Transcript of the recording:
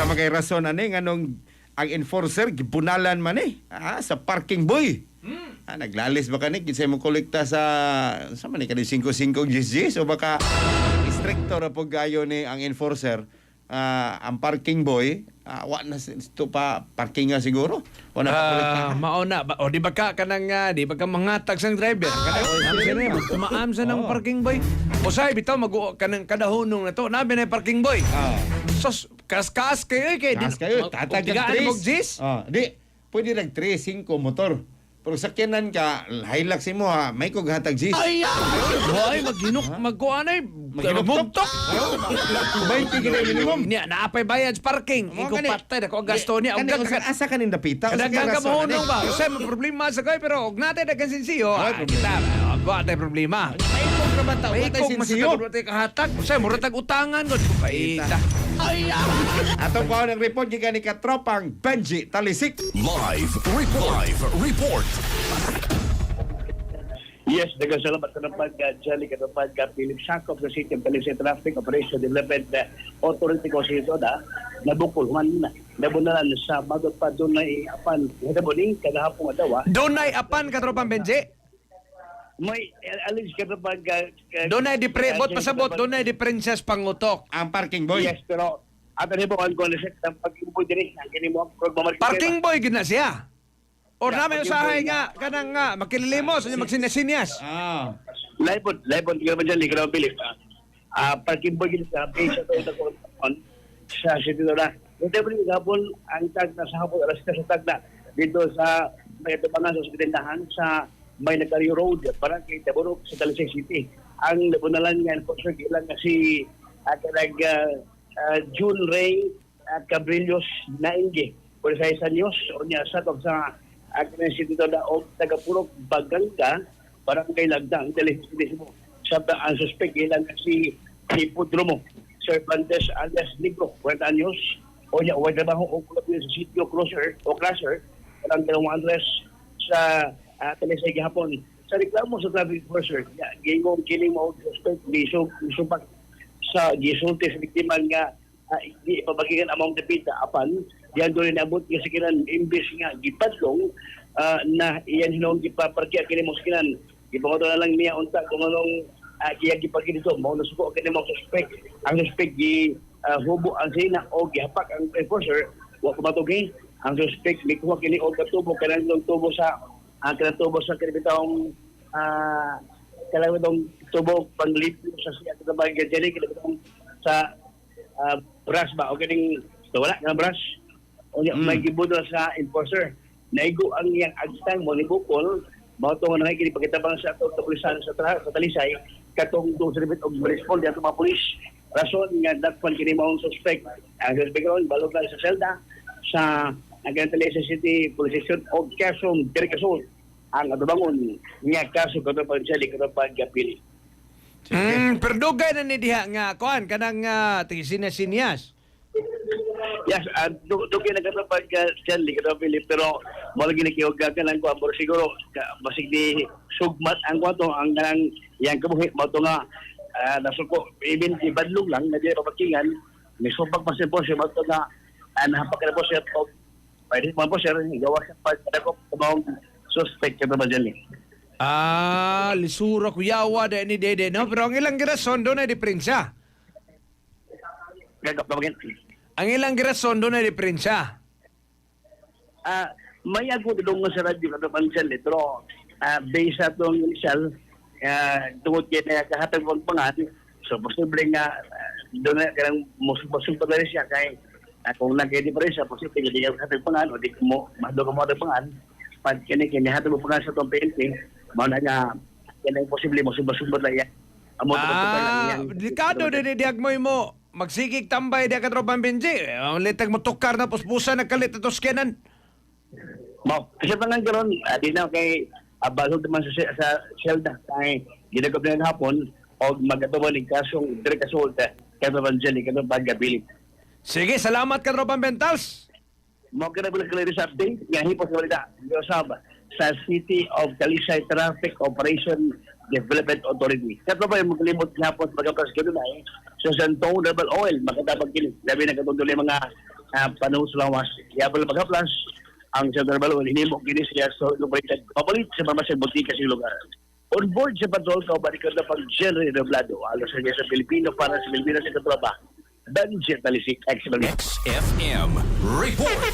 Unsa man kay rason ani nganong ang enforcer gipunalan man sa parking boy. Naglalis ba kani kinsay mo kolekta sa man ni kani 55 GS o baka stricto ra pug gayo ni ang enforcer. Ang parking boy wa na ito pa parking nga siguro wala pa mauna ba o di ba ka kanang di ba ka mangatag sang driver kanang tumaam sa ng parking boy usay bitaw mag kanang kadahunong na to nabi na parking boy sos kas kayo tatag mo gis di pwede lang 3 5 motor pero sakyanan ka Hilux mo may kog hatag gis ay maghinok magkuanay magmugtok 20 gid minimum niya naapay bayad sa parking iko patay ako gasto niya og asa kanin dapita dagang ka mahunong ba usay mo problema sa kay pero og natay dagan sinsiyo kita wa tay problema may kog ka ba ta may kog masinsiyo kahatag usay mo ratag utangan gud paita atong kuha ng report gikan ni katropang Benji Talisik Live report. Yes, nagkasalamat ka ng pag-jali ka ng pag-Philip Sakop sa City of Talisay Traffic Operation Development Authority ko sa ito nabukol man na nabunalan sa bagot pa doon na apan nadabuling kadahapong adawa donay apan katropang Benji may alis ka ng pag donay bot pasabot donay diferensyas pangutok ang parking boy yes pero ato ni ang concept ng pag-imboy din ang kini mo parking boy gid na siya or namin usahay nga kanang nga makililimos unya magsinasinyas Laipon ka man dyan, Ligaw Philip. Parking boy sa base ito sa city na. Ito po hapon ang tag na sa hapon, alas na sa tag na dito sa may tupangan sa hospitalan sa may Nagcario Road, parang kay Taburok sa Talisay City. Ang napunalan nga po sir, ilang si June Ray Cabrillos Nainge, 46 anyos, o niya sa City na o taga-Purok Bagangka, parang kay Lagdang, mo. Sabi ang suspect ilang si Pudromo, Cervantes alias Negro, 40 anyos, o niya, o trabaho o sa sitio crosser, parang dalawang address sa Talisay gihapon. Sa reklamo sa traffic enforcer, gingong kiling mo suspect, gisubak sa gisulti sa biktima nga hindi ipabagigan among depita apan diyan doon inabot nga sikinan imbes nga gipadlong na iyan hinong gipaparkya kini mo sikinan gipangoto na lang niya unta kung anong iya gipagi dito mao nasuko kini mo suspect ang suspect gi hubo ang sina o gihapak ang enforcer wa kumatugi ang suspect mikuha kini og katubo kanang tubo sa kinibitawong kalawitong tubo panglip sa siya sa bagay jeli kinibitawong sa brush ba o kining wala nga brush o may gibudol sa enforcer naigo ang iyang agstang mo ni bukol mao to nga kini pagkitabang sa ato pulisan sa Talisay katong do service og respond ato mga pulis rason nga dakpan kini maong suspect ang suspect ron balog na sa selda sa Talisay City Police Station og Quezon Dirikasol ang atubangon nga kaso kato pagapili. Pero dugay na ni diha nga kuan kanang sinyas. Yes, dugay na kato pagapili kato Philip pero mo lagi nakiuga ka lang ko siguro basig di sugmat ang kwato ang kanang yang kabuhi mo to nga nasuko even di badlong lang na di papakingan may subak pa si boss mo to nga nahapak na po siya pwede mo po siya gawa sa pagkadako kumawang suspect ka ba dyan lisura kuyawa da ni dede no pero ang ilang girason doon ay diferensya ang ilang girason doon ay diferensya may ako dulong sa radyo ka naman siya pero based sa itong initial tungod kaya na kahatag mong pangan so posible nga doon na karang musubasong pa rin siya kaya kung nagka-diferensya posible nga di ka kahatag pangan o di mo mahalo ka mo hatag pangan pag kinihatag mo pangan sa itong PNP mao na nga yan ang posible mo subasubot lang yan delikado din diagmoy mo magsigig tambay di katropang Benji litag mo tukar na puspusa nagkalit ito skenan mo kasi pangan karon di na kay balog naman sa Shelda kay ginagap na hapon og magatubo ni kasong Dirikasol kay Evangelic katong pagapili. Sige, salamat katropang Bentals. Mo kana bala kay sa update nga hipos balita sa City of Talisay Traffic Operation Development Authority. Kato ba yung maglimot hapon magapras gano'n sa Santong Double Oil, makatabag kini. Labi na katong mga panahon sa lawas. Yabal maghaplas ang Central Balon hinimo kini siya so lumited papalit sa mamasang butika sa lugar. On board sa patrol kauban na pag General Reblado alos sa Pilipino para sa Pilipinas sa katraba. Dan Jet Talisik, excellent. XFM Report.